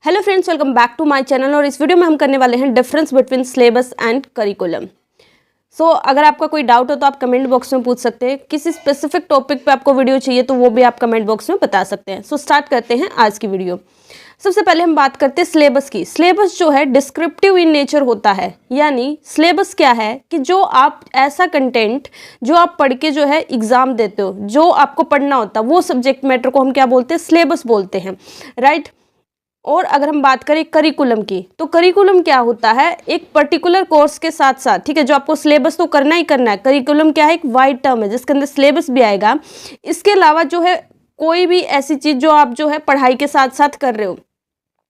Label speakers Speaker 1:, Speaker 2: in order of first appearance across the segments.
Speaker 1: Hello friends, welcome back to my channel. और इस video में हम करने वाले हैं difference between syllabus and curriculum. अगर आपका कोई डाउट हो तो आप कमेंट बॉक्स में पूछ सकते हैं। किसी स्पेसिफिक टॉपिक पे आपको वीडियो चाहिए तो वो भी आप कमेंट बॉक्स में बता सकते हैं। स्टार्ट करते हैं आज की वीडियो। सबसे पहले हम बात करते हैं सिलेबस की। सिलेबस जो है डिस्क्रिप्टिव इन नेचर होता है, यानी सिलेबस क्या है कि जो आप ऐसा कंटेंट जो आप पढ़ के जो है एग्जाम देते हो, जो आपको पढ़ना होता है, वो सब्जेक्ट मैटर को हम क्या बोलते हैं? सिलेबस बोलते हैं, राइट। और अगर हम बात करें करिकुलम की, तो करिकुलम क्या होता है? एक पर्टिकुलर कोर्स के साथ साथ, ठीक है, जो आपको सिलेबस तो करना ही करना है। करिकुलम क्या है? एक वाइड टर्म है जिसके अंदर सिलेबस भी आएगा। इसके अलावा जो है कोई भी ऐसी चीज जो आप जो है पढ़ाई के साथ साथ कर रहे हो,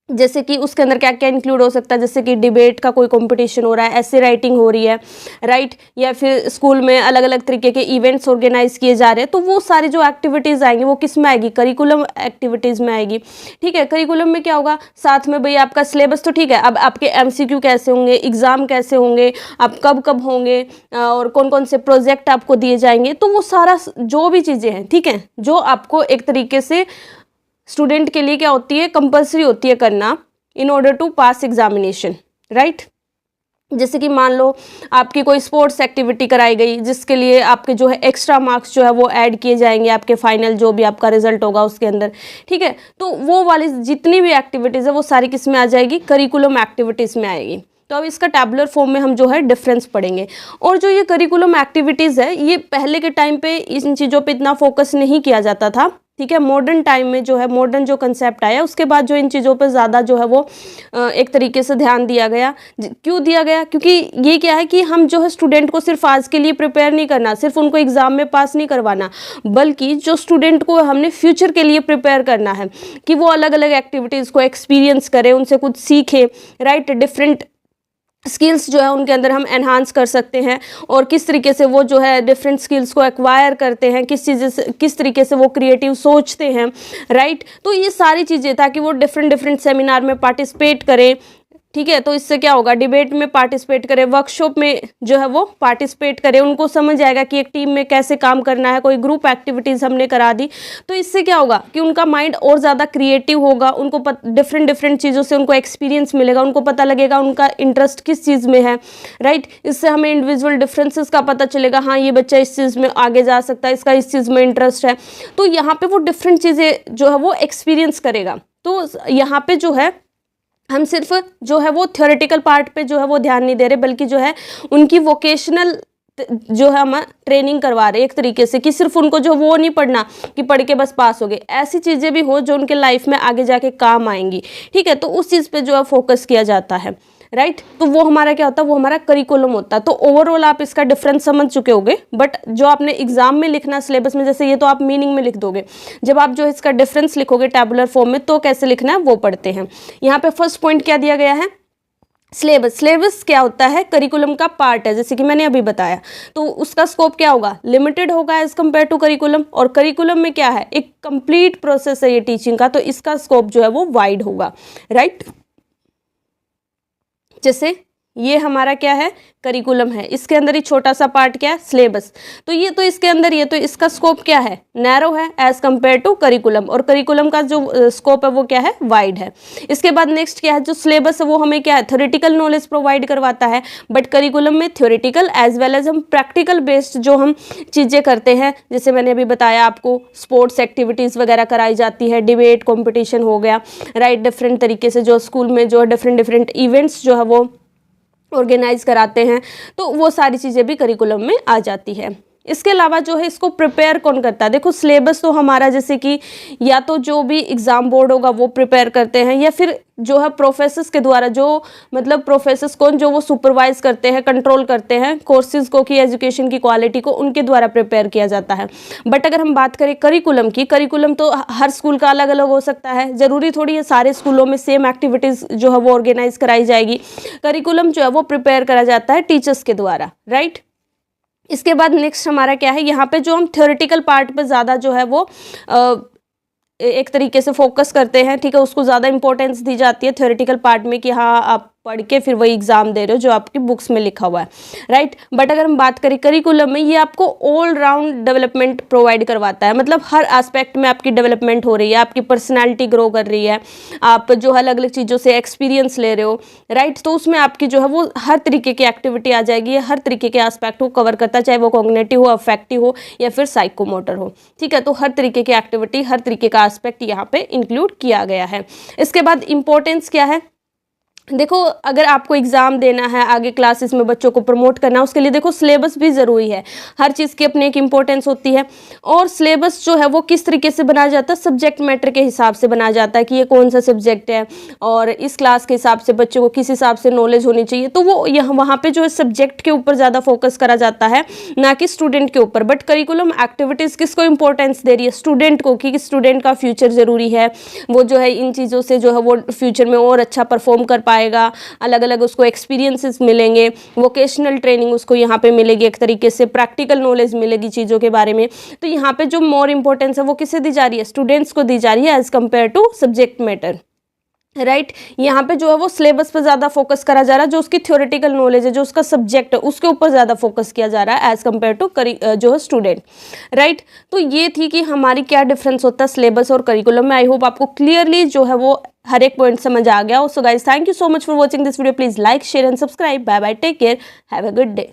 Speaker 1: जैसे कि उसके अंदर क्या क्या इंक्लूड हो सकता है, जैसे कि डिबेट का कोई कंपटीशन हो रहा है, ऐसे राइटिंग हो रही है, राइट, या फिर स्कूल में अलग अलग तरीके के इवेंट्स ऑर्गेनाइज किए जा रहे हैं, तो वो सारी जो एक्टिविटीज़ आएंगी वो किस में आएगी? करिकुलम एक्टिविटीज़ में आएगी। ठीक है, करिकुलम में क्या होगा? साथ में भाई आपका सिलेबस तो ठीक है, अब आपके MCQ कैसे होंगे, एग्जाम कैसे होंगे, आप कब कब होंगे, और कौन कौन से प्रोजेक्ट आपको दिए जाएंगे, तो वो सारा जो भी चीज़ें हैं, ठीक है, जो आपको एक तरीके से स्टूडेंट के लिए क्या होती है? कंपल्सरी होती है करना in order to pass examination, right. जैसे कि मान लो आपकी कोई स्पोर्ट्स एक्टिविटी कराई गई, जिसके लिए आपके जो है एक्स्ट्रा मार्क्स जो है वो ऐड किए जाएंगे आपके फाइनल जो भी आपका रिजल्ट होगा उसके अंदर, ठीक है। तो वो वाली जितनी भी एक्टिविटीज़ है वो सारी किस में आ जाएगी? करिकुलम एक्टिविटीज़ में आएगी। तो अब इसका टैबुलर फॉर्म में हम जो है डिफरेंस पढ़ेंगे। और जो ये करिकुलम एक्टिविटीज़ है, ये पहले के टाइम पे इन चीज़ों पे इतना फोकस नहीं किया जाता था, ठीक है। मॉडर्न टाइम में जो है, मॉडर्न जो कंसेप्ट आया उसके बाद जो इन चीज़ों पर ज़्यादा जो है वो एक तरीके से ध्यान दिया गया। क्यों दिया गया? क्योंकि ये क्या है कि हम जो है स्टूडेंट को सिर्फ आज के लिए प्रिपेयर नहीं करना, सिर्फ उनको एग्जाम में पास नहीं करवाना, बल्कि जो स्टूडेंट को हमने फ्यूचर के लिए प्रिपेयर करना है कि वो अलग अलग एक्टिविटीज़ को एक्सपीरियंस करे, उनसे कुछ सीखे, राइट। डिफरेंट स्किल्स जो है उनके अंदर हम एनहांस कर सकते हैं, और किस तरीके से वो जो है डिफरेंट स्किल्स को एक्वायर करते हैं, किस तरीके से वो क्रिएटिव सोचते हैं, राइट। तो ये सारी चीज़ें, ताकि वो डिफरेंट सेमिनार में पार्टिसिपेट करें, ठीक है। तो इससे क्या होगा? डिबेट में पार्टिसिपेट करें, वर्कशॉप में जो है वो पार्टिसिपेट करें, उनको समझ आएगा कि एक टीम में कैसे काम करना है। कोई ग्रुप एक्टिविटीज़ हमने करा दी तो इससे क्या होगा कि उनका माइंड और ज़्यादा क्रिएटिव होगा, उनको डिफरेंट चीज़ों से उनको एक्सपीरियंस मिलेगा, उनको पता लगेगा उनका इंटरेस्ट किस चीज़ में है, राइट। इससे हमें इंडिविजुअल डिफरेंसेस का पता चलेगा, हाँ ये बच्चा इस चीज़ में आगे जा सकता है, इसका इस चीज़ में इंटरेस्ट है। तो यहाँ पर वो डिफरेंट चीज़ें जो है वो एक्सपीरियंस करेगा। तो यहाँ पर जो है हम सिर्फ जो है वो थ्योरेटिकल पार्ट पे जो है वो ध्यान नहीं दे रहे, बल्कि जो है उनकी वोकेशनल जो है हम ट्रेनिंग करवा रहे हैं एक तरीके से, कि सिर्फ उनको जो वो नहीं पढ़ना कि पढ़ के बस पास हो गए, ऐसी चीज़ें भी हो जो उनके लाइफ में आगे जाके काम आएंगी, ठीक है। तो उस चीज़ पे जो है फोकस किया जाता है, राइट। तो वो हमारा क्या होता है? वो हमारा करिकुलम होता है। तो ओवरऑल आप इसका डिफरेंस समझ चुके होंगे, बट जो आपने एग्जाम में लिखना सिलेबस में, जैसे ये तो आप मीनिंग में लिख दोगे, जब आप जो इसका डिफरेंस लिखोगे टैबुलर फॉर्म में तो कैसे लिखना है वो पढ़ते हैं। यहाँ पे फर्स्ट पॉइंट क्या दिया गया है? सिलेबस। सिलेबस क्या होता है? करिकुलम का पार्ट है, जैसे कि मैंने अभी बताया। तो उसका स्कोप क्या होगा? लिमिटेड होगा एज कम्पेयर टू करिकुलम। और करिकुलम में क्या है? एक कंप्लीट प्रोसेस है ये टीचिंग का, तो इसका स्कोप जो है वो वाइड होगा, राइट। जैसे ये हमारा क्या है? करिकुलम है, इसके अंदर ही छोटा सा पार्ट क्या है? सिलेबस। तो ये तो इसके अंदर, ये तो इसका स्कोप क्या है? नैरो है एज कंपेयर टू करिकुलम, और करिकुलम का जो स्कोप है वो क्या है? वाइड है। इसके बाद नेक्स्ट क्या है? जो सिलेबस है वो हमें क्या है? थ्योरेटिकल नॉलेज प्रोवाइड करवाता है, बट करिकुलम में थ्योरेटिकल एज वेल एज हम प्रैक्टिकल बेस्ड जो हम चीज़ें करते हैं, जैसे मैंने अभी बताया आपको, स्पोर्ट्स एक्टिविटीज़ वगैरह कराई जाती है, डिबेट कॉम्पिटिशन हो गया, राइट। डिफरेंट तरीके से जो स्कूल में जो डिफरेंट इवेंट्स जो है वो ऑर्गेनाइज कराते हैं, तो वो सारी चीज़ें भी करिकुलम में आ जाती है। इसके अलावा जो है इसको प्रिपेयर कौन करता है? देखो सिलेबस तो हमारा, जैसे कि या तो जो भी एग्ज़ाम बोर्ड होगा वो प्रिपेयर करते हैं, या फिर जो है प्रोफेसर्स के द्वारा, जो मतलब प्रोफेसर्स कौन, जो वो सुपरवाइज करते हैं, कंट्रोल करते हैं कोर्सेज को, की एजुकेशन की क्वालिटी को, उनके द्वारा प्रिपेयर किया जाता है। बट अगर हम बात करें करिकुलम की, करिकुलम तो हर स्कूल का अलग अलग हो सकता है, ज़रूरी थोड़ी है सारे स्कूलों में सेम एक्टिविटीज़ जो है वो ऑर्गेनाइज कराई जाएगी। करिकुलम जो है वो प्रिपेयर करा जाता है टीचर्स के द्वारा, राइट। इसके बाद नेक्स्ट हमारा क्या है? यहाँ पे जो हम थ्योरेटिकल पार्ट पे ज़्यादा जो है वो एक तरीके से फोकस करते हैं, ठीक है, उसको ज़्यादा इंपॉर्टेंस दी जाती है थ्योरेटिकल पार्ट में, कि हाँ आप पढ़ के फिर वही एग्जाम दे रहे हो जो आपकी बुक्स में लिखा हुआ है, राइट। बट अगर हम बात करें करिकुलम में, ये आपको ऑल राउंड डेवलपमेंट प्रोवाइड करवाता है, मतलब हर एस्पेक्ट में आपकी डेवलपमेंट हो रही है, आपकी पर्सनैलिटी ग्रो कर रही है, आप जो है अलग अलग चीज़ों से एक्सपीरियंस ले रहे हो, राइट। तो उसमें आपकी जो है वो हर तरीके की एक्टिविटी आ जाएगी, हर तरीके के एस्पेक्ट को कवर करता है, चाहे वो कॉग्निटिव हो, अफेक्टिव हो या फिर साइकोमोटर हो, ठीक है। तो हर तरीके की एक्टिविटी, हर तरीके का एस्पेक्ट यहाँ पे इंक्लूड किया गया है। इसके बाद इंपॉर्टेंस क्या है, देखो अगर आपको एग्ज़ाम देना है, आगे क्लासेस में बच्चों को प्रमोट करना है, उसके लिए देखो सिलेबस भी ज़रूरी है, हर चीज़ की अपनी एक इम्पोर्टेंस होती है। और सिलेबस जो है वो किस तरीके से बनाया जाता है, सब्जेक्ट मैटर के हिसाब से बनाया जाता है कि ये कौन सा सब्जेक्ट है और इस क्लास के हिसाब से बच्चों को किस हिसाब से नॉलेज होनी चाहिए। तो वो यहाँ वहाँ पर जो है सब्जेक्ट के ऊपर ज़्यादा फोकस करा जाता है, ना कि स्टूडेंट के ऊपर। बट करिकुलम एक्टिविटीज़ किसको इंपॉर्टेंस दे रही है, स्टूडेंट को, कि स्टूडेंट का फ्यूचर ज़रूरी है, वो जो है इन चीज़ों से जो है वो फ्यूचर में और अच्छा परफॉर्म कर पाएगा, अलग अलग उसको एक्सपीरियंसेस मिलेंगे, वोकेशनल ट्रेनिंग उसको यहाँ पे मिलेगी, एक तरीके से प्रैक्टिकल नॉलेज मिलेगी चीज़ों के बारे में। तो यहाँ पे जो मोर इंपॉर्टेंस है वो किसे दी जा रही है, स्टूडेंट्स को दी जा रही है as compared to subject matter, right. यहाँ पे जो है वो सिलेबस पे ज़्यादा फोकस करा जा रहा है, जो उसकी थ्योरेटिकल नॉलेज है, जो उसका सब्जेक्ट है, उसके ऊपर ज़्यादा फोकस किया जा रहा है एज कम्पेयर टू जो है स्टूडेंट, राइट। तो ये थी कि हमारी क्या डिफरेंस होता है सिलेबस और करिकुलम में। आई होप आपको क्लियरली जो है वो हर एक पॉइंट समझ आ गया हो। So guys thank you so much for watching this video, please like share and subscribe. Bye bye, take care, have a good day.